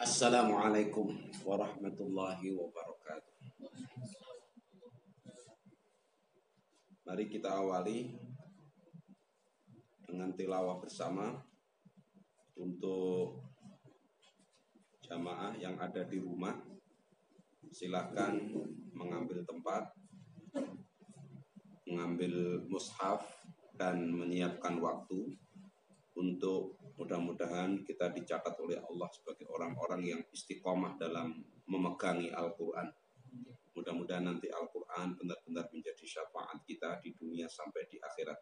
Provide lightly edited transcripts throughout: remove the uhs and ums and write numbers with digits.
Assalamualaikum warahmatullahi wabarakatuh. Mari kita awali dengan tilawah bersama untuk jamaah yang ada di rumah. Silakan mengambil tempat, mengambil mushaf dan menyiapkan waktu untuk mudah-mudahan kita dicatat oleh Allah sebagai orang-orang yang istiqomah dalam memegangi Al-Quran. Mudah-mudahan nanti Al-Quran benar-benar menjadi syafaat kita di dunia sampai di akhirat.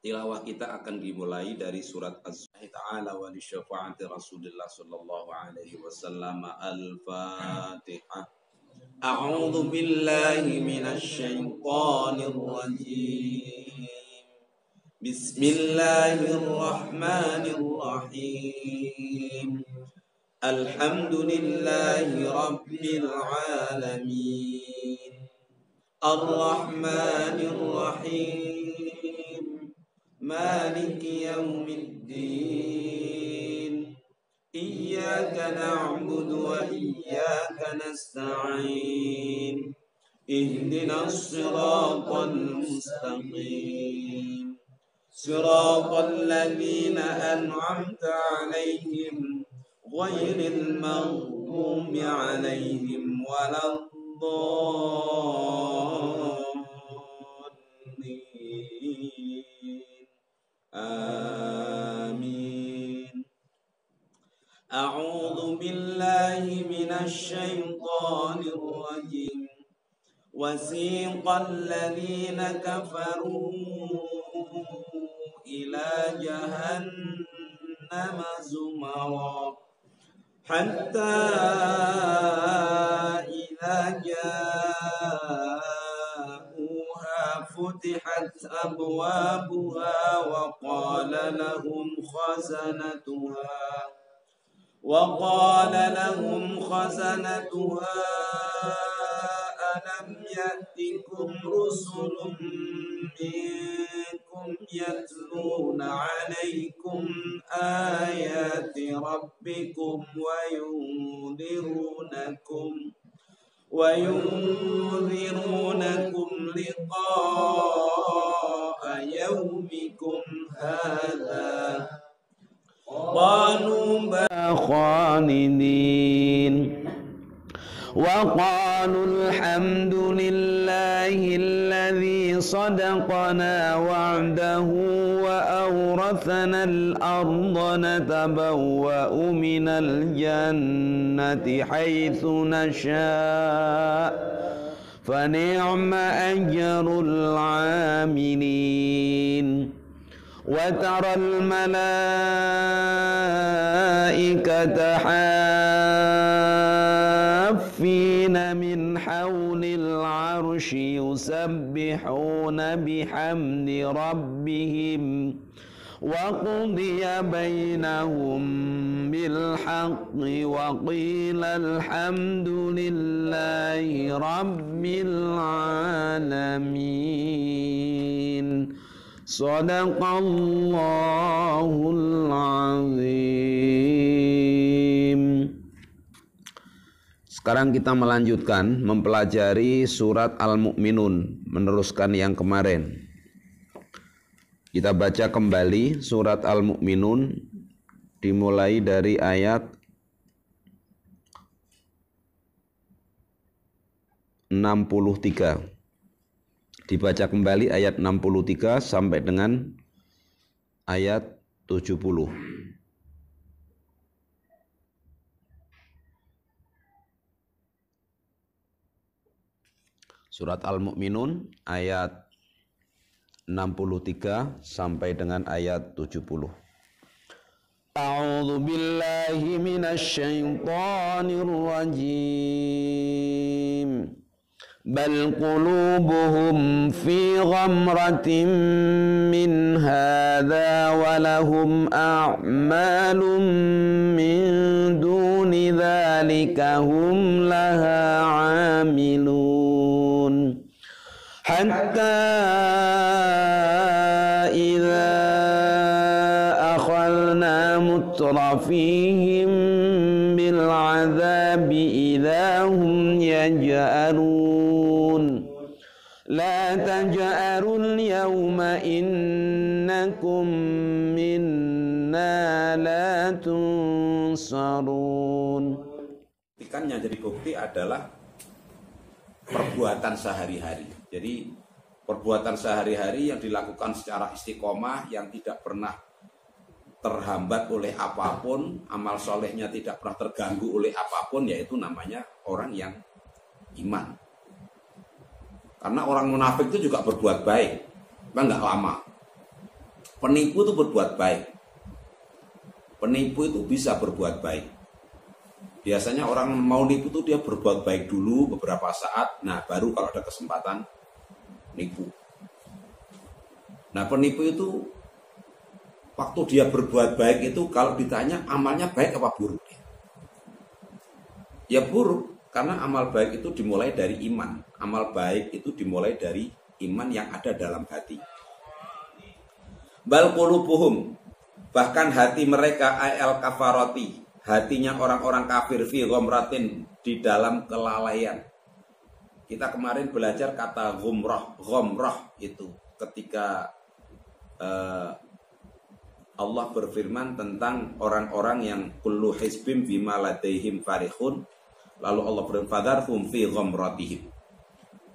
Tilawah kita akan dimulai dari surat Az-Zahid ta'ala wa li syafaati Rasulullah sallallahu alaihi wasallam. Al-Fatihah. A'udzu billahi minasy syaithanir rajim. Bismillahirrahmanirrahim. Alhamdulillahi rabbil alamin. Ar-Rahmanir-Rahim. Maliki yaumiddin. Iyyaka na'budu wa iyyaka nasta'in. Ihdinas siratal mustaqim. Siratal ladzina an'amta 'alaihim ghairil maghdubi 'alaihim waladdallin. Amin. A'udzu billahi minasy syaithanir rajim. Wasiqal ladzina kafaru ila jahannama zumara hatta idza ja'uha futihat abwabuha wa qala lahum khazanatuha alam ya'tikum rusulun minkum yatluna 'alaikum ayati rabbikum wa yunzirunakum liqa'a yawmikum hadha qalu khalidin wa qalu alhamdulillahi alladhi sadaqana wa'dahu wa awrathana al-ardha natabawwa'u minal jannati haythu nasha' fa ni'ma ajrul 'amilin. Wa taral malaikata haffina min hawlil arshi yusabbihuna bihamdi rabbihim wa qudiya bainahum bil haqqi wa qila alhamdulillahi rabbil alamin. Sadaqallahul azim. Sekarang kita melanjutkan mempelajari surat Al-Mu'minun, meneruskan yang kemarin. Kita baca kembali surat Al-Mu'minun dimulai dari ayat 63. Dibaca kembali ayat 63 sampai dengan ayat 70. Surat Al-Mu'minun ayat 63 sampai dengan ayat 70. A'udzu billahi minasy syaithanir rajim. Bal qulubuhum fi ghamratin min hadza wa lahum a'malun min duni dzalika hum laha 'amilun hatta idza akhadna mutrafihim عليهم بالعذاب إذا هم يجأرون لا تجأروا اليوم إنكم منا لا تنصرون. Yang jadi bukti adalah perbuatan sehari-hari. Jadi perbuatan sehari-hari yang dilakukan secara istiqomah, yang tidak pernah terhambat oleh apapun, amal solehnya tidak pernah terganggu oleh apapun, yaitu namanya orang yang iman. Karena orang munafik itu juga berbuat baik, nggak lama. Penipu itu berbuat baik. Penipu itu bisa berbuat baik. Biasanya orang mau nipu itu dia berbuat baik dulu beberapa saat, nah baru kalau ada kesempatan nipu. Nah penipu itu waktu dia berbuat baik itu kalau ditanya amalnya baik apa buruk? Ya buruk. Karena amal baik itu dimulai dari iman. Amal baik itu dimulai dari iman yang ada dalam hati. Bal qulubuhum, bahkan hati mereka al kafarati, hatinya orang-orang kafir fi ghamratin, di dalam kelalaian. Kita kemarin belajar kata ghamrah itu ketika Allah berfirman tentang orang-orang yang kullu hizbim bima ladaihim farihun. Lalu Allah berfirman fi ghamratihim.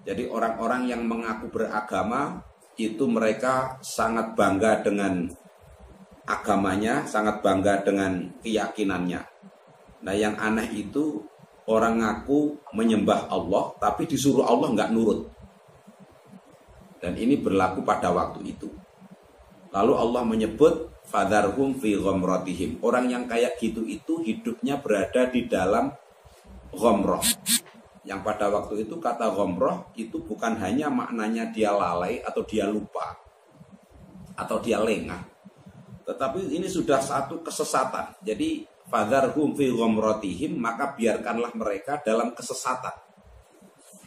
Jadi orang-orang yang mengaku beragama itu mereka sangat bangga dengan agamanya, sangat bangga dengan keyakinannya. Nah yang aneh itu orang ngaku menyembah Allah tapi disuruh Allah nggak nurut. Dan ini berlaku pada waktu itu. Lalu Allah menyebut fadharhum fi ghamratihim. Orang yang kayak gitu itu hidupnya berada di dalam ghamrah. Yang pada waktu itu kata ghamrah itu bukan hanya maknanya dia lalai atau dia lupa atau dia lengah, tetapi ini sudah satu kesesatan. Jadi fadharhum fi ghamratihim, maka biarkanlah mereka dalam kesesatan.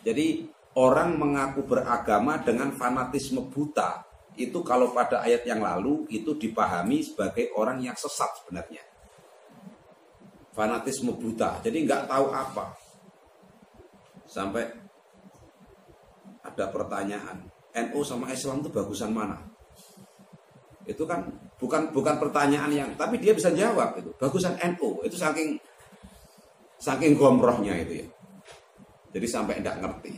Jadi orang mengaku beragama dengan fanatisme buta itu kalau pada ayat yang lalu itu dipahami sebagai orang yang sesat sebenarnya. Fanatisme buta, jadi nggak tahu apa. Sampai ada pertanyaan, NU sama Islam itu bagusan mana? Itu kan bukan pertanyaan yang, tapi dia bisa jawab itu. Bagusan NU, itu saking gomrohnya itu ya. Jadi sampai nggak ngerti.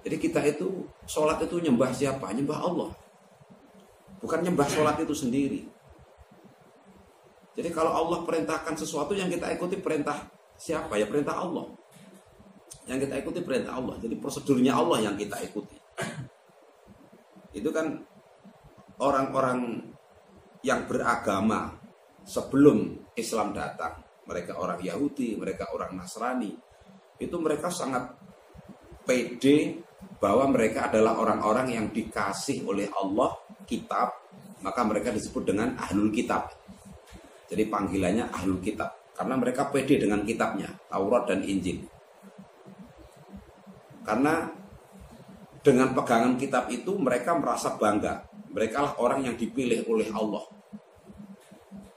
Jadi kita itu sholat itu nyembah siapa? Nyembah Allah. Bukan nyembah sholat itu sendiri. Jadi kalau Allah perintahkan sesuatu yang kita ikuti perintah siapa? Ya perintah Allah. Yang kita ikuti perintah Allah. Jadi prosedurnya Allah yang kita ikuti. Itu kan orang-orang yang beragama sebelum Islam datang. Mereka orang Yahudi, mereka orang Nasrani. Itu mereka sangat pede bahwa mereka adalah orang-orang yang dikasih oleh Allah kitab. Maka mereka disebut dengan ahlul kitab. Jadi panggilannya ahlul kitab. Karena mereka pede dengan kitabnya, Taurat dan Injil. Karena dengan pegangan kitab itu mereka merasa bangga. Mereka lah orang yang dipilih oleh Allah.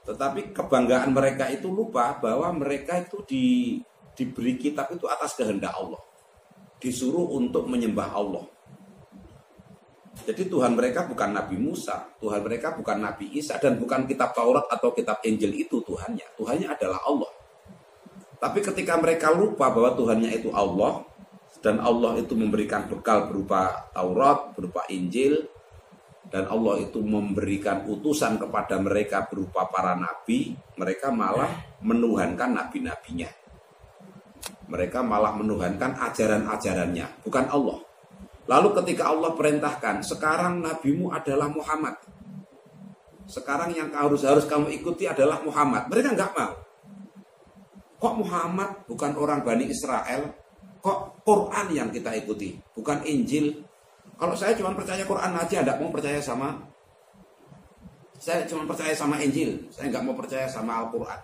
Tetapi kebanggaan mereka itu lupa bahwa mereka itu diberi kitab itu atas kehendak Allah. Disuruh untuk menyembah Allah. Jadi Tuhan mereka bukan Nabi Musa, Tuhan mereka bukan Nabi Isa, dan bukan kitab Taurat atau kitab Injil itu Tuhannya. Tuhannya adalah Allah. Tapi ketika mereka lupa bahwa Tuhannya itu Allah, dan Allah itu memberikan bekal berupa Taurat, berupa Injil, dan Allah itu memberikan utusan kepada mereka berupa para nabi, mereka malah menuhankan nabi-nabinya. Mereka malah menuhankan ajaran-ajarannya, bukan Allah. Lalu ketika Allah perintahkan, sekarang nabimu adalah Muhammad. Sekarang yang harus kamu ikuti adalah Muhammad. Mereka nggak mau. Kok Muhammad bukan orang Bani Israel? Kok Quran yang kita ikuti, bukan Injil? Kalau saya cuma percaya Quran aja, nggak mau percaya sama. Saya cuma percaya sama Injil. Saya nggak mau percaya sama Al-Quran.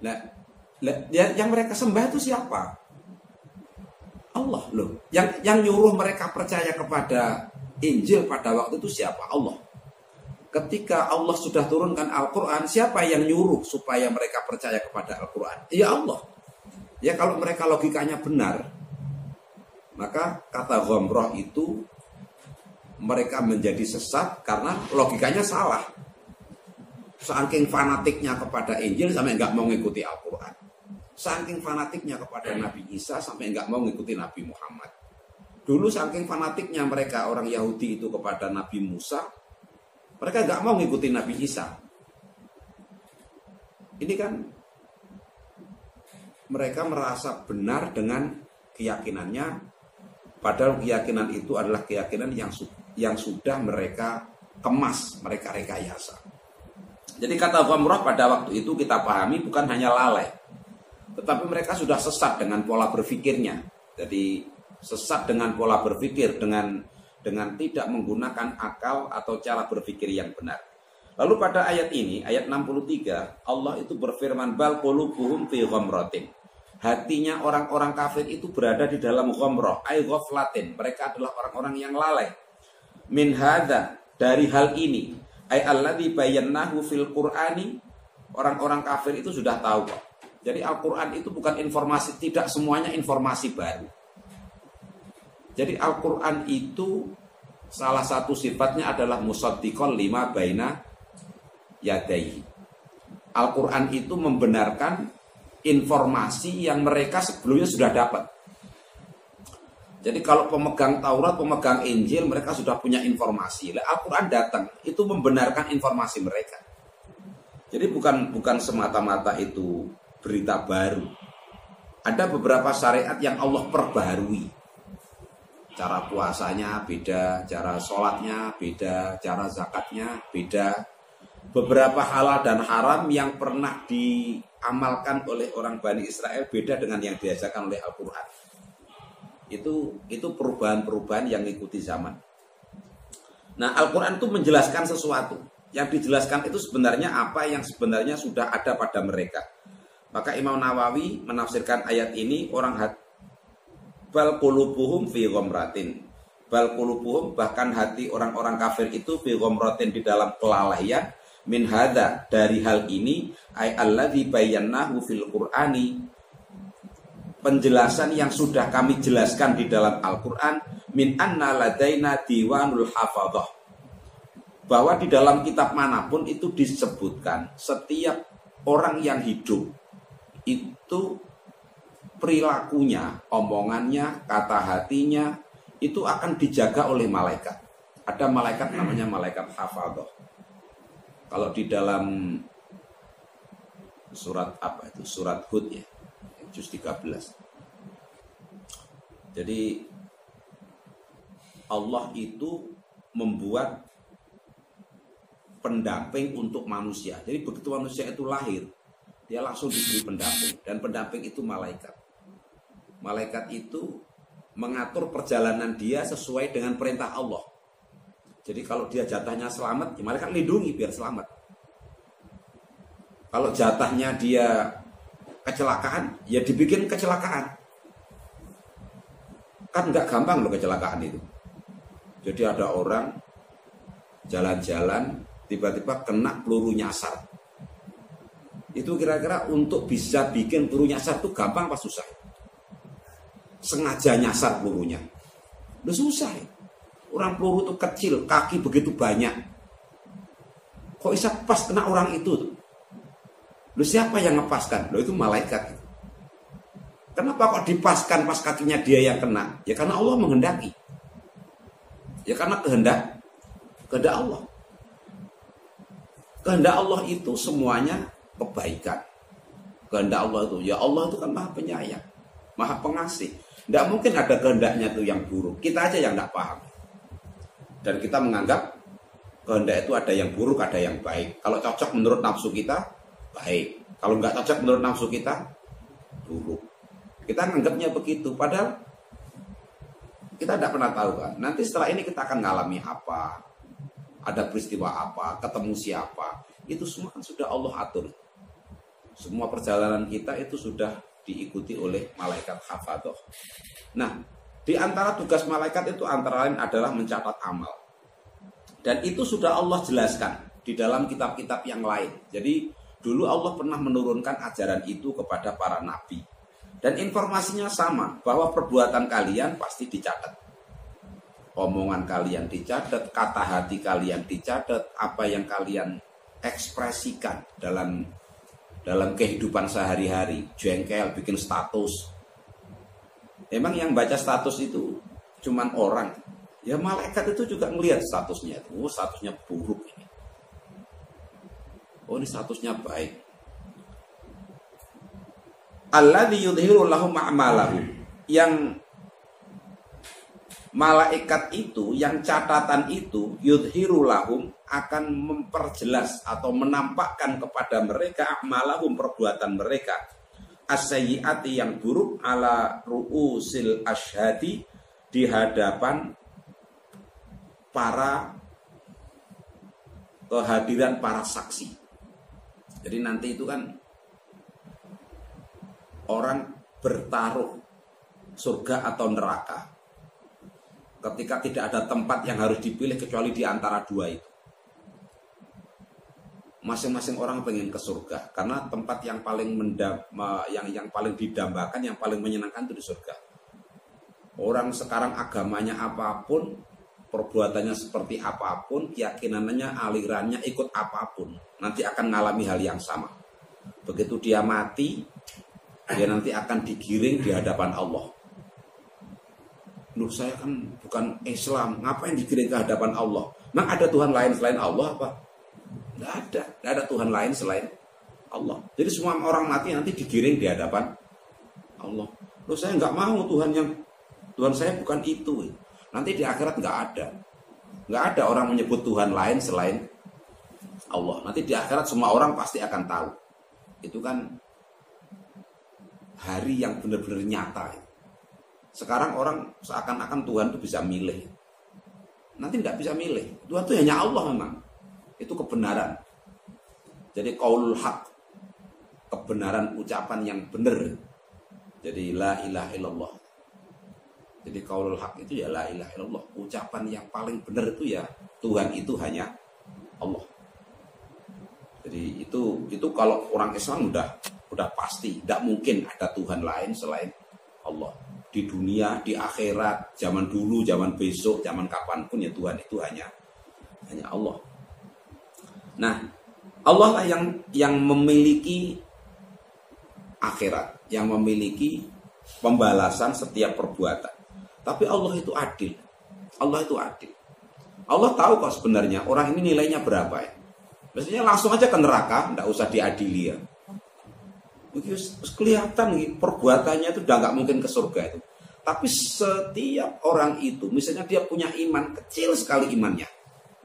Nah, yang mereka sembah itu siapa? Allah loh. Yang nyuruh mereka percaya kepada Injil pada waktu itu siapa? Allah. ketika Allah sudah turunkan Al-Quran, siapa yang nyuruh supaya mereka percaya kepada Al-Quran? Ya Allah. Ya kalau mereka logikanya benar, maka kata ghamrah itu mereka menjadi sesat karena logikanya salah. Saking fanatiknya kepada Injil sampai nggak mau ngikuti Al-Quran. Saking fanatiknya kepada Nabi Isa sampai nggak mau ngikuti Nabi Muhammad. Dulu saking fanatiknya mereka orang Yahudi itu kepada Nabi Musa, mereka nggak mau ngikuti Nabi Isa. Ini kan mereka merasa benar dengan keyakinannya, padahal keyakinan itu adalah keyakinan yang sudah mereka kemas, mereka rekayasa. Jadi kata ghamrah pada waktu itu kita pahami bukan hanya lalai, tetapi mereka sudah sesat dengan pola berpikirnya. Jadi sesat dengan pola berpikir, dengan tidak menggunakan akal atau cara berpikir yang benar. Lalu pada ayat ini, ayat 63, Allah itu berfirman, bal qulubuhum fi ghamratin. Hatinya orang-orang kafir itu berada di dalam ghamrah, ay ghaflatin. Mereka adalah orang-orang yang lalai. Min hadza, dari hal ini, ay alladzi bayyanahu fil Qur'ani. Orang-orang kafir itu sudah tahu kok. Jadi Al-Quran itu bukan informasi, tidak semuanya informasi baru. Jadi Al-Quran itu salah satu sifatnya adalah musaddiqan lima baina yadaihi. Al-Quran itu membenarkan informasi yang mereka sebelumnya sudah dapat. Jadi kalau pemegang Taurat, pemegang Injil, mereka sudah punya informasi. Al-Quran datang, itu membenarkan informasi mereka. Jadi bukan semata-mata itu berita baru. Ada beberapa syariat yang Allah perbaharui. Cara puasanya beda, cara sholatnya beda, cara zakatnya beda. Beberapa halal dan haram yang pernah diamalkan oleh orang Bani Israel beda dengan yang diajarkan oleh Al-Quran. Itu perubahan-perubahan yang mengikuti zaman. Nah, Al-Quran itu menjelaskan sesuatu. Yang dijelaskan itu sebenarnya apa yang sebenarnya sudah ada pada mereka. Maka Imam Nawawi menafsirkan ayat ini, bal qulubuhum fi ghamratin. Bal qulubuhum, bahkan hati orang-orang kafir itu fi ghamratin, di dalam kelalaian. Min hadza, dari hal ini, ay alladzi bayyanahu fil Qur'ani, penjelasan yang sudah kami jelaskan di dalam Al-Quran, min anna ladaina diwanul hafadhah, bahwa di dalam kitab manapun itu disebutkan setiap orang yang hidup itu perilakunya, omongannya, kata hatinya itu akan dijaga oleh malaikat. Ada malaikat namanya malaikat hafadhah. Kalau di dalam surat apa itu? Surat Hud ya, juz 13. Jadi Allah itu membuat pendamping untuk manusia. Jadi begitu manusia itu lahir, dia langsung diberi pendamping, dan pendamping itu malaikat. Malaikat itu mengatur perjalanan dia sesuai dengan perintah Allah. Jadi kalau dia jatahnya selamat, ya malaikat lindungi biar selamat. Kalau jatahnya dia kecelakaan, ya dibikin kecelakaan. Kan nggak gampang loh kecelakaan itu. Jadi ada orang jalan-jalan tiba-tiba kena peluru nyasar. Itu kira-kira untuk bisa bikin peluru nyasar itu gampang apa susah? Sengaja nyasar pelurunya, udah susah ya. Orang peluru itu kecil, kaki begitu banyak, kok bisa pas kena orang itu? Lu siapa yang ngepaskan? Lu itu malaikat. Kenapa kok dipaskan pas kakinya dia yang kena? Ya karena Allah menghendaki. Ya karena kehendak Allah. Kehendak Allah itu semuanya kebaikan. Kehendak Allah itu, ya Allah itu kan maha penyayang, maha pengasih. Tidak mungkin ada kehendaknya itu yang buruk. Kita aja yang tidak paham. Dan kita menganggap kehendak itu ada yang buruk, ada yang baik. Kalau cocok menurut nafsu kita, baik. Kalau nggak cocok menurut nafsu kita, buruk. Kita menganggapnya begitu. Padahal kita tidak pernah tahu kan. Nanti setelah ini kita akan mengalami apa, ada peristiwa apa, ketemu siapa. Itu semua kan sudah Allah atur. Semua perjalanan kita itu sudah diikuti oleh malaikat hafadhah. Nah, di antara tugas malaikat itu antara lain adalah mencatat amal. Dan itu sudah Allah jelaskan di dalam kitab-kitab yang lain. Jadi dulu Allah pernah menurunkan ajaran itu kepada para nabi. Dan informasinya sama, bahwa perbuatan kalian pasti dicatat. Omongan kalian dicatat, kata hati kalian dicatat, apa yang kalian ekspresikan dalam kehidupan sehari-hari, jengkel, bikin status. Emang yang baca status itu cuman orang. Ya malaikat itu juga melihat statusnya. Oh, statusnya buruk ini. Oh, ini statusnya baik. Alladzi yudhiru lahum a'malahum. Yang malaikat itu, yang catatan itu, yudhiru lahum, akan memperjelas atau menampakkan kepada mereka a'malahum, perbuatan mereka, as-sayyiati, yang buruk, ala ru'usil asyhadi, di hadapan kehadiran para saksi. Jadi nanti itu kan orang bertaruh surga atau neraka ketika tidak ada tempat yang harus dipilih kecuali di antara dua itu. Masing-masing orang pengen ke surga karena tempat yang paling yang paling didambakan, yang paling menyenangkan itu di surga. Orang sekarang agamanya apapun, perbuatannya seperti apapun, keyakinannya, alirannya ikut apapun, nanti akan mengalami hal yang sama. Begitu dia mati, dia nanti akan digiring di hadapan Allah. Loh, saya kan bukan Islam, ngapain digiring ke hadapan Allah? Memang ada Tuhan lain selain Allah apa? Tidak ada Tuhan lain selain Allah. Jadi semua orang mati nanti digiring di hadapan Allah. Loh, saya nggak mau Tuhan saya bukan itu. Nanti di akhirat nggak ada orang menyebut Tuhan lain selain Allah. Nanti di akhirat semua orang pasti akan tahu. Itu kan hari yang benar-benar nyata. Sekarang orang seakan-akan Tuhan itu bisa milih. Nanti nggak bisa milih. Tuhan itu hanya Allah memang. Itu kebenaran. Jadi qaulul haq, kebenaran ucapan yang benar. Jadi la ilaha illallah. Jadi qaulul haq itu ya la ilaha illallah. Ucapan yang paling benar itu ya Tuhan itu hanya Allah. Jadi itu kalau orang Islam udah pasti, tidak mungkin ada Tuhan lain selain Allah. Di dunia, di akhirat, zaman dulu, zaman besok, zaman kapanpun ya Tuhan itu hanya Allah. Nah, Allah lah yang memiliki akhirat, yang memiliki pembalasan setiap perbuatan. Tapi Allah itu adil. Allah itu adil. Allah tahu kok sebenarnya orang ini nilainya berapa ya. Biasanya langsung aja ke neraka, tidak usah diadili ya. Kelihatan perbuatannya itu udah nggak mungkin ke surga itu. Tapi setiap orang itu, misalnya dia punya iman kecil sekali imannya,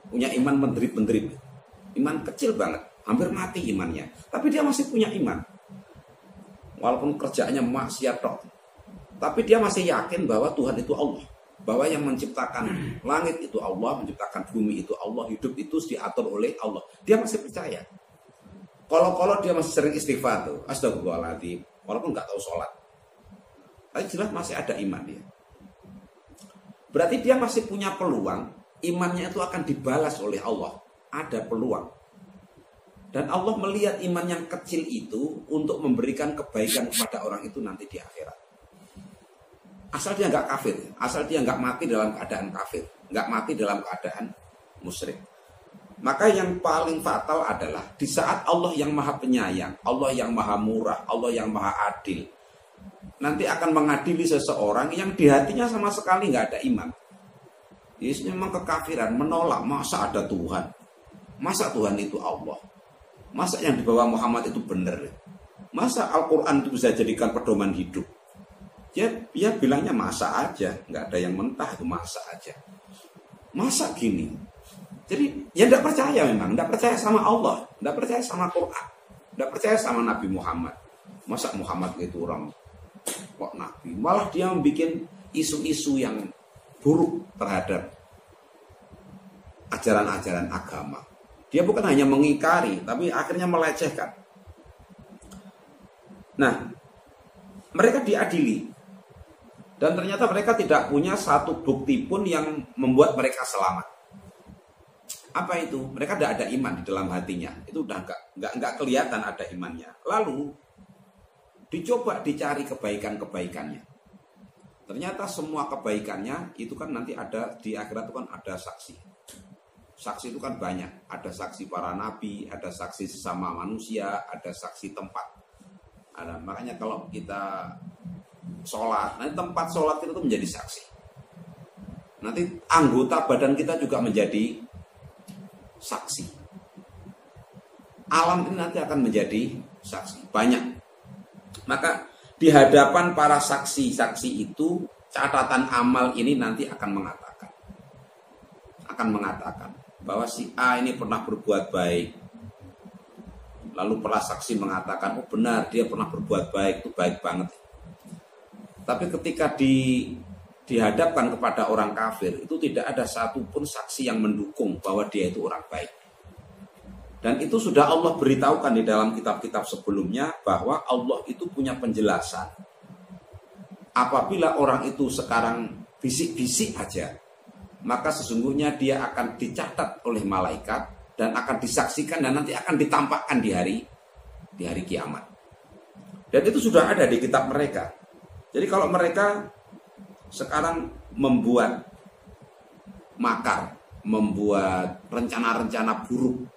punya iman menderip-menderip, iman kecil banget, hampir mati imannya, tapi dia masih punya iman. Walaupun kerjaannya maksiat tok, tapi dia masih yakin bahwa Tuhan itu Allah, bahwa yang menciptakan langit itu Allah, menciptakan bumi itu Allah, hidup itu diatur oleh Allah. Dia masih percaya. Kalau dia masih sering istighfar tuh, astagfirullahaladzim, walaupun nggak tahu sholat, tapi jelas masih ada iman dia. Berarti dia masih punya peluang, imannya itu akan dibalas oleh Allah. Ada peluang. Dan Allah melihat iman yang kecil itu untuk memberikan kebaikan kepada orang itu nanti di akhirat. Asal dia nggak kafir, asal dia nggak mati dalam keadaan kafir, nggak mati dalam keadaan musyrik. Maka yang paling fatal adalah di saat Allah yang maha penyayang, Allah yang maha murah, Allah yang maha adil, nanti akan mengadili seseorang yang di hatinya sama sekali nggak ada iman. Ini memang kekafiran, menolak, masa ada Tuhan, masa Tuhan itu Allah, masa yang dibawa Muhammad itu benar, masa Al-Quran itu bisa jadikan pedoman hidup. Ya bilangnya masa aja, nggak ada yang mentah itu masa aja, masa gini. Jadi ya tidak percaya memang, tidak percaya sama Allah, tidak percaya sama Quran, tidak percaya sama Nabi Muhammad. Masa Muhammad itu orang kok Nabi? Malah dia membuat isu-isu yang buruk terhadap ajaran-ajaran agama. Dia bukan hanya mengingkari, tapi akhirnya melecehkan. Nah, mereka diadili. Dan ternyata mereka tidak punya satu bukti pun yang membuat mereka selamat. Apa itu? Mereka tidak ada iman di dalam hatinya. Itu udah nggak kelihatan ada imannya. Lalu dicoba dicari kebaikan-kebaikannya. Ternyata semua kebaikannya itu kan nanti ada di akhirat itu kan ada saksi. Saksi itu kan banyak. Ada saksi para nabi, ada saksi sesama manusia, ada saksi tempat. Makanya kalau kita sholat, nanti tempat sholat kita itu menjadi saksi. Nanti anggota badan kita juga menjadi saksi. Alam ini nanti akan menjadi saksi. Banyak. Maka di hadapan para saksi-saksi itu catatan amal ini nanti akan mengatakan bahwa si A ini pernah berbuat baik. Lalu para saksi mengatakan, oh benar dia pernah berbuat baik, itu baik banget. Tapi ketika dihadapkan kepada orang kafir, itu tidak ada satupun saksi yang mendukung bahwa dia itu orang baik. Dan itu sudah Allah beritahukan di dalam kitab-kitab sebelumnya bahwa Allah itu punya penjelasan. Apabila orang itu sekarang bisik-bisik aja, maka sesungguhnya dia akan dicatat oleh malaikat dan akan disaksikan dan nanti akan ditampakkan di hari kiamat. Dan itu sudah ada di kitab mereka. Jadi kalau mereka sekarang membuat makar, membuat rencana-rencana buruk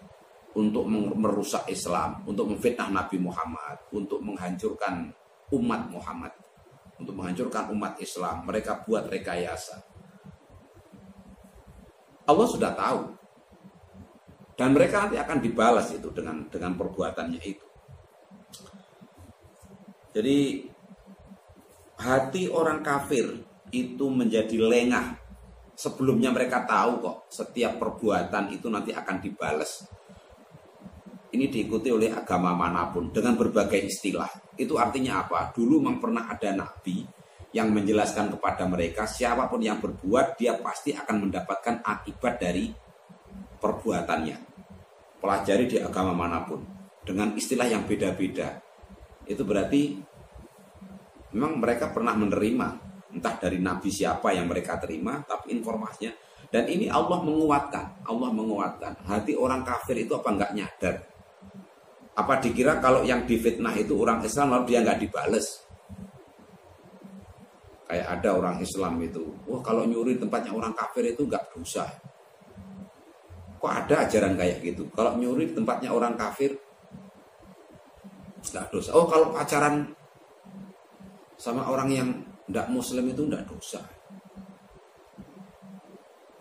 untuk merusak Islam, untuk memfitnah Nabi Muhammad, untuk menghancurkan umat Muhammad, untuk menghancurkan umat Islam, mereka buat rekayasa. Allah sudah tahu. Dan mereka nanti akan dibalas itu dengan perbuatannya itu. Jadi hati orang kafir itu menjadi lengah. Sebelumnya mereka tahu kok setiap perbuatan itu nanti akan dibalas. Ini diikuti oleh agama manapun dengan berbagai istilah. Itu artinya apa? Dulu memang pernah ada nabi yang menjelaskan kepada mereka siapapun yang berbuat dia pasti akan mendapatkan akibat dari perbuatannya. Pelajari di agama manapun dengan istilah yang beda-beda. Itu berarti memang mereka pernah menerima entah dari nabi siapa yang mereka terima, tapi informasinya. Dan ini Allah menguatkan hati orang kafir itu apa enggak nyadar. Apa dikira kalau yang difitnah itu orang Islam lalu dia nggak dibales? Kayak ada orang Islam itu, wah kalau nyuri tempatnya orang kafir itu nggak dosa. Kok ada ajaran kayak gitu? Kalau nyuri tempatnya orang kafir nggak dosa. Oh kalau pacaran sama orang yang nggak Muslim itu nggak dosa.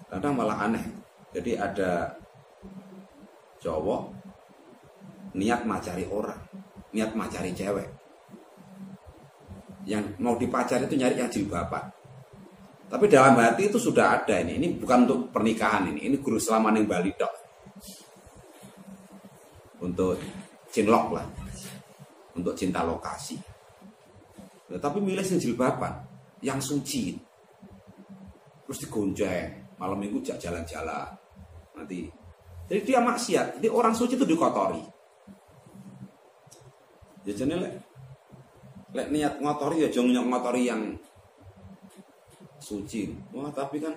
Kadang malah aneh. Jadi ada cowok niat macari orang, niat macari cewek. Yang mau dipacari itu nyari yang jilbaban. Tapi dalam hati itu sudah ada ini. Ini bukan untuk pernikahan ini. Ini guru selaman yang Bali dok. Untuk cinlok lah. Untuk cinta lokasi. Nah, tapi milih yang jilbaban, yang suci. Terus digonceng. Malam minggu jalan-jalan. Nanti. Jadi dia maksiat. Jadi orang suci itu dikotori. Jadi lek niat ngotori ya jangan ngotori yang suci. Wah tapi kan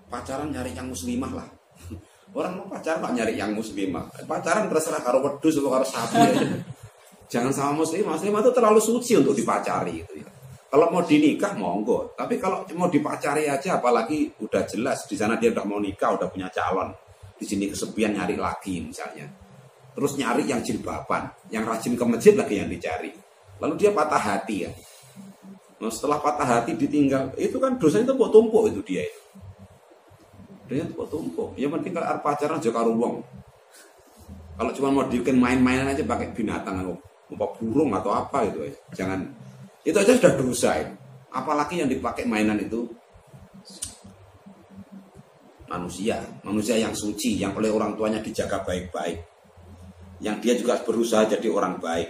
pacaran nyari yang muslimah lah. Orang mau pacaran kok nyari yang muslimah. Pacaran terserah karo wedhus atau karo sapi aja. Jangan sama muslimah. Muslimah itu terlalu suci untuk dipacari gitu ya. Kalau mau dinikah monggo, tapi kalau mau dipacari aja apalagi udah jelas di sana dia udah mau nikah, udah punya calon. Di sini kesepian nyari lagi misalnya. Terus nyari yang jilbaban, yang rajin ke masjid lagi yang dicari. Lalu dia patah hati ya. Nah, setelah patah hati ditinggal, itu kan dosanya itu buat tumpuk itu dia itu. Dia itu buat tumpuk. Yang penting kalau pacaran aja karo wong. Kalau cuma mau bikin main-mainan aja pakai binatang, apa burung atau apa itu aja. Jangan. Itu aja sudah dosa itu. Apalagi yang dipakai mainan itu manusia yang suci, yang oleh orang tuanya dijaga baik-baik. Yang dia juga berusaha jadi orang baik.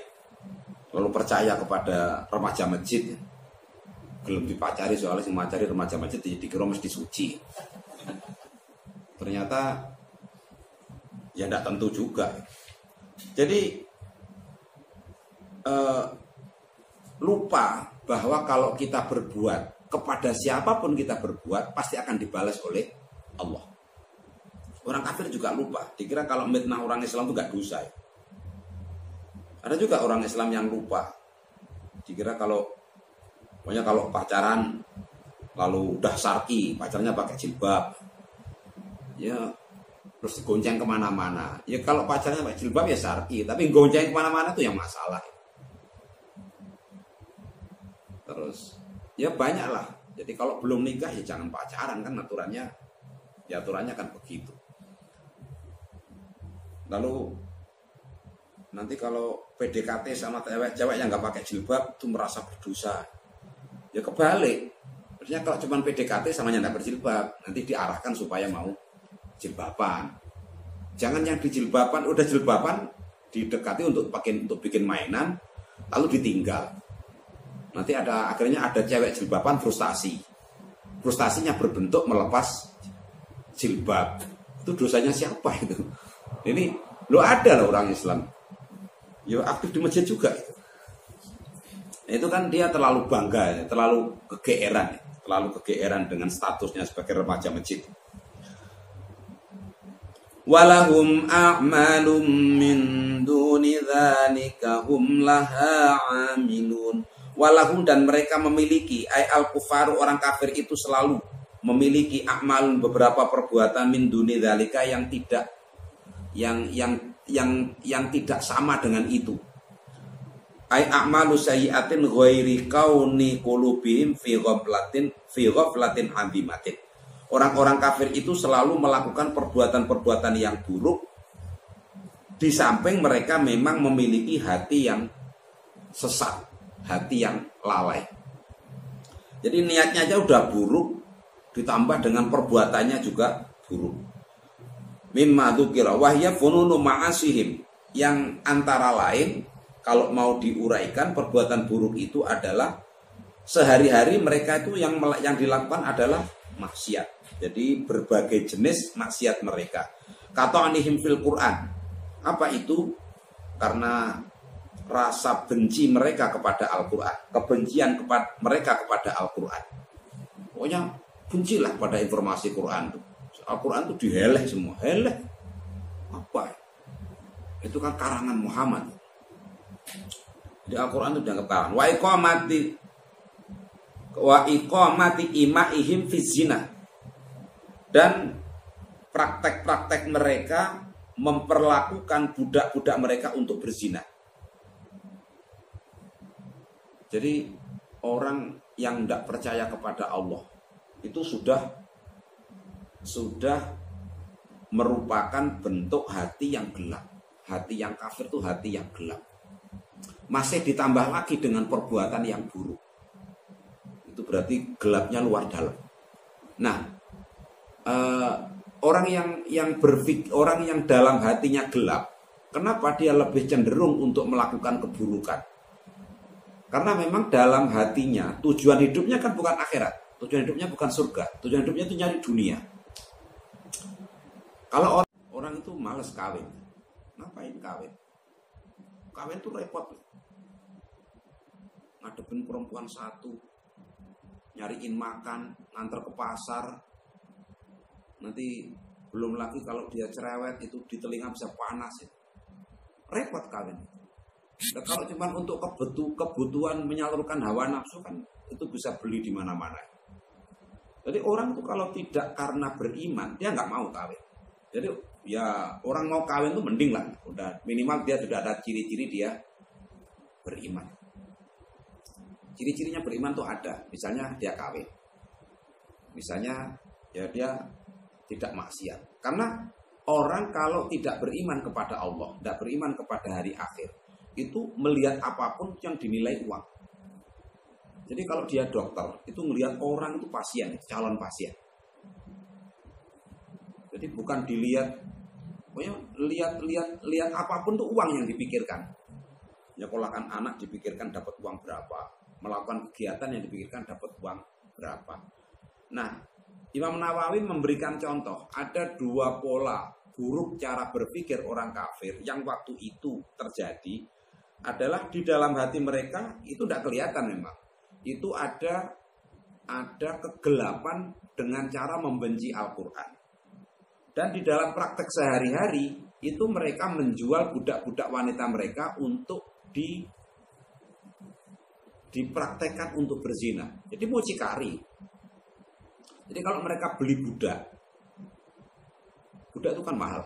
Lalu percaya kepada remaja masjid. Belum dipacari soalnya macari remaja masjid dikira mesti suci. Ternyata ya tidak tentu juga. Jadi lupa bahwa kalau kita berbuat kepada siapapun kita berbuat pasti akan dibalas oleh Allah. kafir juga lupa. Dikira kalau mitnah orang Islam itu gak dosa. Ada juga orang Islam yang lupa. Dikira kalau pokoknya kalau pacaran lalu udah syar'i, pacarnya pakai jilbab, ya terus gonceng kemana-mana. Ya kalau pacarnya pakai jilbab ya syar'i, tapi gonceng kemana-mana tuh yang masalah. Terus ya banyak lah. Jadi kalau belum nikah ya jangan pacaran, kan aturannya kan begitu. Lalu nanti kalau PDKT sama cewek yang nggak pakai jilbab itu merasa berdosa. Ya kebalik. Maksudnya kalau cuma PDKT sama yang nggak berjilbab, nanti diarahkan supaya mau jilbaban. Jangan yang dijilbaban, udah jilbaban didekati untuk bikin mainan, lalu ditinggal. Nanti akhirnya ada cewek jilbaban frustasi. Frustasinya berbentuk melepas jilbab. Itu dosanya siapa itu? Ini lo ada loh orang Islam. Ya aktif di masjid juga itu. Itu kan dia terlalu bangga, terlalu kegeeran dengan statusnya sebagai remaja masjid. Walahum a'malum min duni dzalika hum laha 'amilun. Walahum, dan mereka memiliki al-kufaru, orang kafir itu selalu memiliki a'malun, beberapa perbuatan min duni dzalika yang tidak yang tidak sama dengan itu. A'malu sayyi'atin ghairi kauni qulubihim fi ghaflatin 'azimatin. Orang-orang kafir itu selalu melakukan perbuatan-perbuatan yang buruk di samping mereka memang memiliki hati yang sesat, hati yang lalai. Jadi niatnya aja udah buruk, ditambah dengan perbuatannya juga buruk. Mimma dzukira wa hiya fununu ma'asihim, yang antara lain kalau mau diuraikan perbuatan buruk itu adalah sehari-hari mereka itu yang dilakukan adalah maksiat. Jadi berbagai jenis maksiat mereka. Qata'anihim fil Quran. Apa itu? Karena rasa benci mereka kepada Al-Quran, kebencian mereka kepada Al-Quran. Pokoknya bencilah pada informasi Quran itu. Al-Quran itu diheleh semua. Heleh. Apa? Itu kan karangan Muhammad. Jadi Al-Quran itu dianggap karangan. Wa iqamati imaihim fi zina. Dan praktek-praktek mereka memperlakukan budak-budak mereka untuk berzina. Jadi orang yang tidak percaya kepada Allah itu sudah merupakan bentuk hati yang gelap. Hati yang kafir itu hati yang gelap. Masih ditambah lagi dengan perbuatan yang buruk. Itu berarti gelapnya luar dalam. Nah, orang yang dalam hatinya gelap, kenapa dia lebih cenderung untuk melakukan keburukan? Karena memang dalam hatinya tujuan hidupnya kan bukan akhirat, tujuan hidupnya bukan surga, tujuan hidupnya itu nyari dunia. Kalau orang itu malas kawin, ngapain kawin? Kawin itu repot, ngadepin perempuan satu, nyariin makan, nganter ke pasar. Nanti belum lagi kalau dia cerewet itu di telinga bisa panas ya. Repot kawin. Nah, kalau cuma untuk kebutuhan menyalurkan hawa nafsu kan itu bisa beli di mana-mana. Jadi orang itu kalau tidak karena beriman dia nggak mau kawin. Jadi ya orang mau kawin itu mending lah, udah minimal dia sudah ada ciri-ciri dia beriman. Ciri-cirinya beriman tuh ada, misalnya dia kawin, misalnya ya dia tidak maksiat. Karena orang kalau tidak beriman kepada Allah, tidak beriman kepada hari akhir, itu melihat apapun yang dinilai uang. Jadi kalau dia dokter, itu melihat orang itu pasien, calon pasien. Jadi bukan dilihat, pokoknya lihat apapun tuh uang yang dipikirkan. Nyekolahkan anak dipikirkan dapat uang berapa, melakukan kegiatan yang dipikirkan dapat uang berapa. Nah, Imam Nawawi memberikan contoh, ada dua pola buruk cara berpikir orang kafir yang waktu itu terjadi adalah di dalam hati mereka itu tidak kelihatan memang. Itu ada kegelapan dengan cara membenci Al-Quran. Dan di dalam praktek sehari-hari itu mereka menjual budak-budak wanita mereka untuk dipraktekkan untuk berzina. Jadi mucikari. Jadi kalau mereka beli budak itu kan mahal.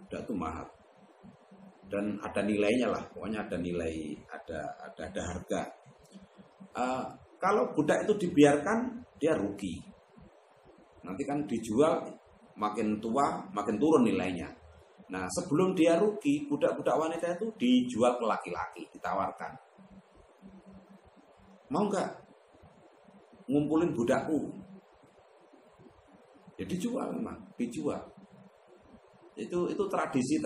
Budak itu mahal. Dan ada nilainya lah, pokoknya ada nilai, ada harga. Kalau budak itu dibiarkan, dia rugi. Nanti kan dijual makin tua, makin turun nilainya. Nah, sebelum dia rugi, budak-budak wanita itu dijual ke laki-laki, ditawarkan. Mau nggak ngumpulin budakku? Ya dijual memang, dijual. Itu tradisi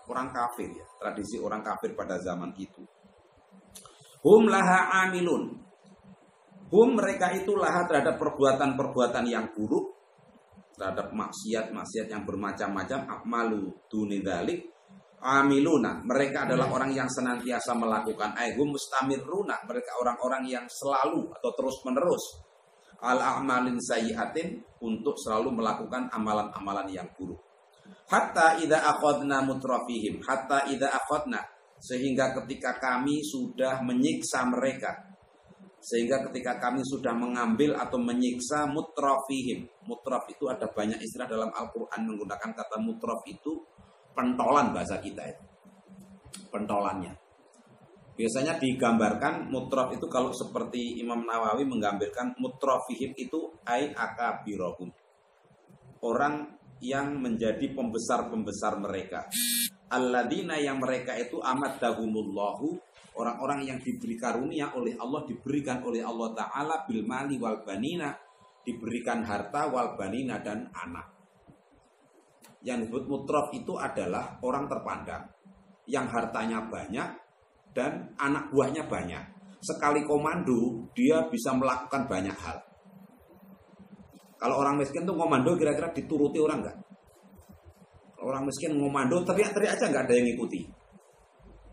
orang kafir ya, tradisi orang kafir pada zaman itu. Hum laha amilun. Hum mereka itu laha terhadap perbuatan-perbuatan yang buruk, terhadap maksiat yang bermacam-macam, akmalu dunidalik amiluna. Mereka adalah orang yang senantiasa melakukan aihum mustamiruna. Mereka orang-orang yang selalu atau terus-menerus al-a'malin sayyi'atin untuk selalu melakukan amalan-amalan yang buruk. Hatta idza akhadna mutrafihim, hatta idza akhadna, sehingga ketika kami sudah menyiksa mereka, sehingga ketika kami sudah mengambil atau menyiksa mutrafihim. Mutraf itu ada banyak istilah dalam Al-Quran menggunakan kata mutraf itu pentolan bahasa kita itu. Pentolannya. Biasanya digambarkan mutraf itu kalau seperti Imam Nawawi menggambarkan mutrafihim itu ai akabirahum. Orang yang menjadi pembesar-pembesar mereka. Alladzina yang mereka itu amadahumullahu, orang-orang yang diberi karunia oleh Allah, diberikan oleh Allah Ta'ala bil mali wal banina, diberikan harta wal banina dan anak. Yang disebut mutraf itu adalah orang terpandang yang hartanya banyak dan anak buahnya banyak. Sekali komando dia bisa melakukan banyak hal. Kalau orang miskin tuh komando kira-kira dituruti orang enggak? Orang miskin ngomando teriak-teriak aja nggak ada yang ngikuti.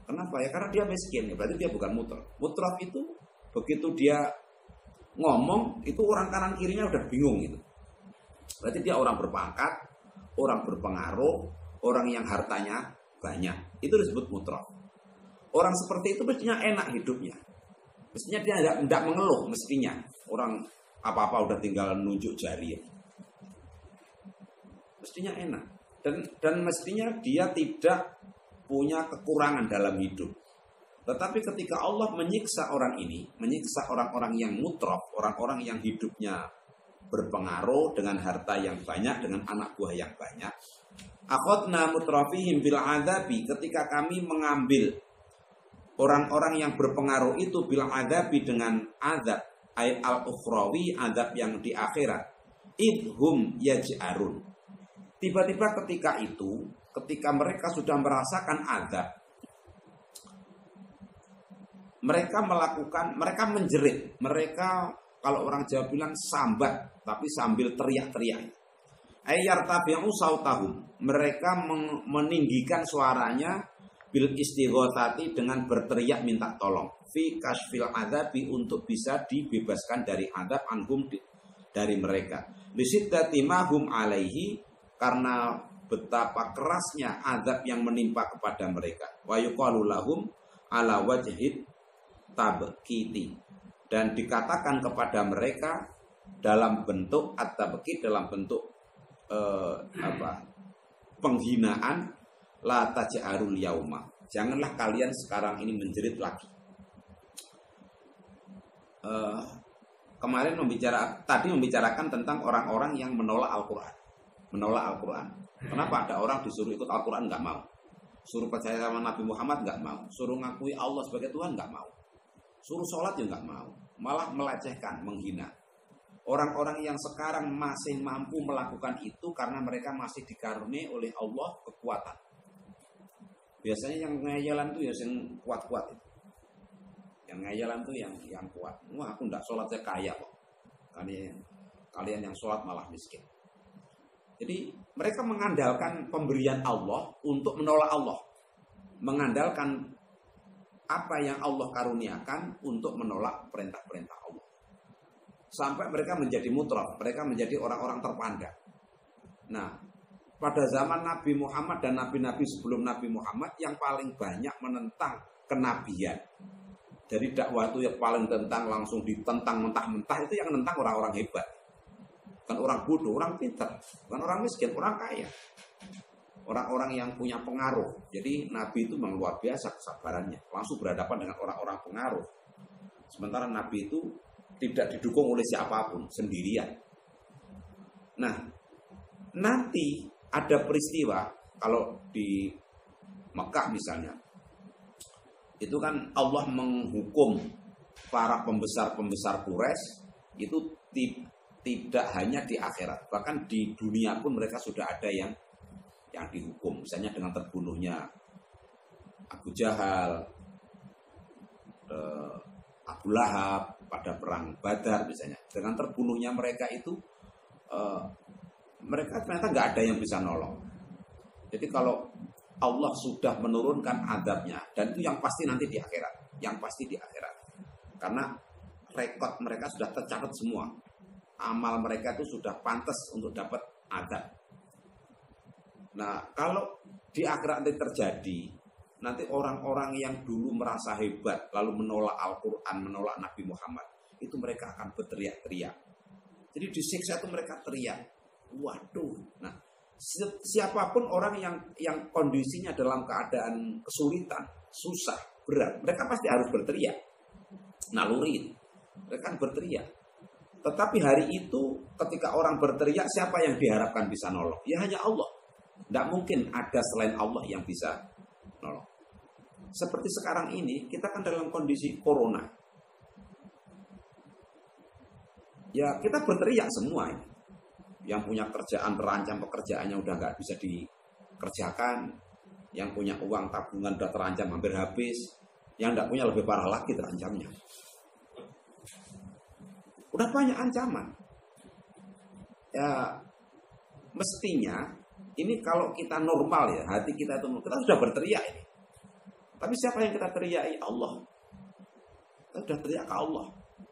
Kenapa ya? Karena dia miskin, ya berarti dia bukan mutraf. Mutraf itu begitu dia ngomong itu orang kanan kirinya udah bingung gitu. Berarti dia orang berpangkat, orang berpengaruh, orang yang hartanya banyak. Itu disebut mutraf. Orang seperti itu mestinya enak hidupnya. Mestinya dia tidak mengeluh mestinya. Orang apa-apa udah tinggal nunjuk jari. Mestinya enak. Dan mestinya dia tidak punya kekurangan dalam hidup. Tetapi ketika Allah menyiksa orang ini, menyiksa orang-orang yang mutraf, orang-orang yang hidupnya berpengaruh dengan harta yang banyak, dengan anak buah yang banyak. Akhadna mutrafihim bil adzabi, ketika kami mengambil orang-orang yang berpengaruh itu bil adzabi dengan azab, ay al-ukhrawi, azab yang di akhirat. Idhum yaj'arun. Tiba-tiba ketika itu, ketika mereka sudah merasakan azab, mereka menjerit. Mereka, kalau orang Jawa bilang sambat, tapi sambil teriak-teriak. Ayyartabi'u sautahum. Mereka meninggikan suaranya bil istighothati, dengan berteriak minta tolong. Fi kasfil adzabi, untuk bisa dibebaskan dari azab anhum, dari mereka. Lisiddati mahum alaihi, karena betapa kerasnya azab yang menimpa kepada mereka. Wa yuqalu lahum ala wajhid tabkiti, dan dikatakan kepada mereka dalam bentuk at-tabki, dalam bentuk penghinaan, la taj'arul yauma, janganlah kalian sekarang ini menjerit lagi. Kemarin membicarakan tentang orang-orang yang menolak Al-Quran. Kenapa ada orang disuruh ikut Al-Quran nggak mau? Suruh percaya sama Nabi Muhammad nggak mau? Suruh ngakui Allah sebagai Tuhan nggak mau? Suruh sholat juga nggak mau? Malah melecehkan, menghina. Orang-orang yang sekarang masih mampu melakukan itu karena mereka masih dikaruniai oleh Allah kekuatan. Biasanya yang ngayalan tuh ya yang kuat-kuat itu. Yang ngayalan tuh yang kuat. Wah, aku nggak sholat, saya kaya kok. Kalian yang sholat malah miskin. Jadi mereka mengandalkan pemberian Allah untuk menolak Allah. Mengandalkan apa yang Allah karuniakan untuk menolak perintah-perintah Allah. sampai mereka menjadi mutraf, mereka menjadi orang-orang terpandang. Nah, pada zaman Nabi Muhammad dan nabi-nabi sebelum Nabi Muhammad yang paling banyak menentang kenabian. Dari dakwah itu yang paling tentang langsung ditentang mentah-mentah itu yang menentang orang-orang hebat. Bukan orang bodoh, orang pintar, bukan orang miskin, orang kaya. Orang-orang yang punya pengaruh. Jadi Nabi itu memang luar biasa kesabarannya. Langsung berhadapan dengan orang-orang pengaruh. Sementara Nabi itu tidak didukung oleh siapapun, sendirian. Nah, nanti ada peristiwa, kalau di Mekah misalnya, itu kan Allah menghukum para pembesar-pembesar Quraisy itu tidak hanya di akhirat, bahkan di dunia pun mereka sudah ada yang dihukum, misalnya dengan terbunuhnya Abu Jahal, Abu Lahab pada perang Badar misalnya, dengan terbunuhnya mereka itu mereka ternyata nggak ada yang bisa nolong. Jadi kalau Allah sudah menurunkan azabnya, dan itu yang pasti nanti di akhirat, yang pasti di akhirat, karena rekod mereka sudah tercatat semua, amal mereka itu sudah pantas untuk dapat azab. Nah, kalau di akhirat nanti terjadi, nanti orang-orang yang dulu merasa hebat lalu menolak Al-Quran, menolak Nabi Muhammad, itu mereka akan berteriak-teriak. Jadi disiksa itu mereka teriak, waduh. Nah, siapapun orang yang kondisinya dalam keadaan kesulitan, susah, berat, mereka pasti harus berteriak. Naluri, mereka berteriak. Tetapi hari itu ketika orang berteriak, siapa yang diharapkan bisa nolong? Ya hanya Allah. Tidak mungkin ada selain Allah yang bisa nolong. Seperti sekarang ini, kita kan dalam kondisi corona. Ya kita berteriak semua ini. Yang punya kerjaan terancam, pekerjaannya udah nggak bisa dikerjakan. Yang punya uang tabungan udah terancam hampir habis. Yang nggak punya lebih parah lagi terancamnya. Udah banyak ancaman. Ya mestinya ini kalau kita normal ya, hati kita itu kita sudah berteriak ini. Tapi siapa yang kita teriaki? Allah. Kita sudah teriak ke Allah.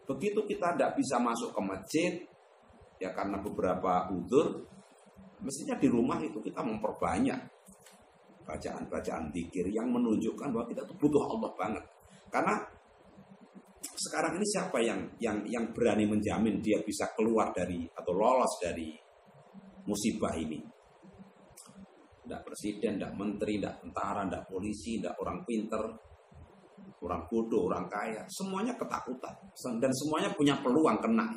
Begitu kita tidak bisa masuk ke masjid, ya karena beberapa udzur, mestinya di rumah itu kita memperbanyak bacaan-bacaan zikir yang menunjukkan bahwa kita itu butuh Allah banget. Karena sekarang ini siapa yang berani menjamin dia bisa keluar dari atau lolos dari musibah ini? Tidak presiden, tidak menteri, tidak tentara, tidak polisi, tidak orang pinter, orang bodoh, orang kaya, semuanya ketakutan dan semuanya punya peluang kena,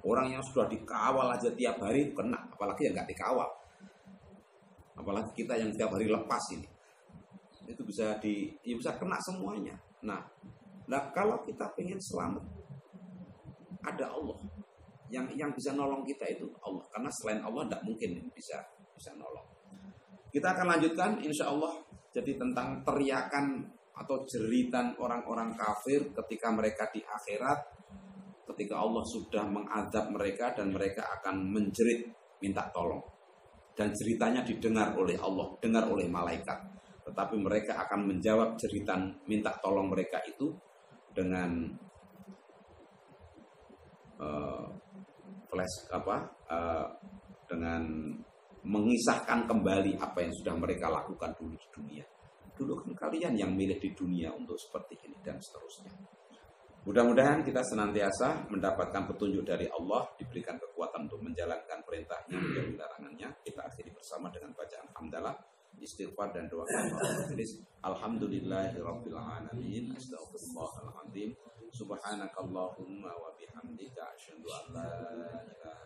Orang yang sudah dikawal aja tiap hari kena, apalagi yang nggak dikawal, apalagi kita yang tiap hari lepas ini, itu bisa kena semuanya. Nah kalau kita pengen selamat, ada Allah yang bisa nolong kita itu Allah, karena selain Allah tidak mungkin bisa nolong. Kita akan lanjutkan insya Allah. Jadi tentang teriakan atau jeritan orang-orang kafir ketika mereka di akhirat, ketika Allah sudah mengadab mereka dan mereka akan menjerit minta tolong, dan ceritanya didengar oleh Allah, dengar oleh malaikat. Tetapi mereka akan menjawab jeritan minta tolong mereka itu dengan dengan mengisahkan kembali apa yang sudah mereka lakukan dulu di dunia. Dulu kan kalian yang milih di dunia untuk seperti ini dan seterusnya. Mudah-mudahan kita senantiasa mendapatkan petunjuk dari Allah, diberikan kekuatan untuk menjalankan perintahnya, menjauhi larangannya. Kita akhiri bersama dengan bacaan hamdalah, istighfar dan doa majelis. Alhamdulillahirabbil alamin. Astaghfirullahaladzim. Subhanakallahumma wa bihamdika asyhadu an la ilaha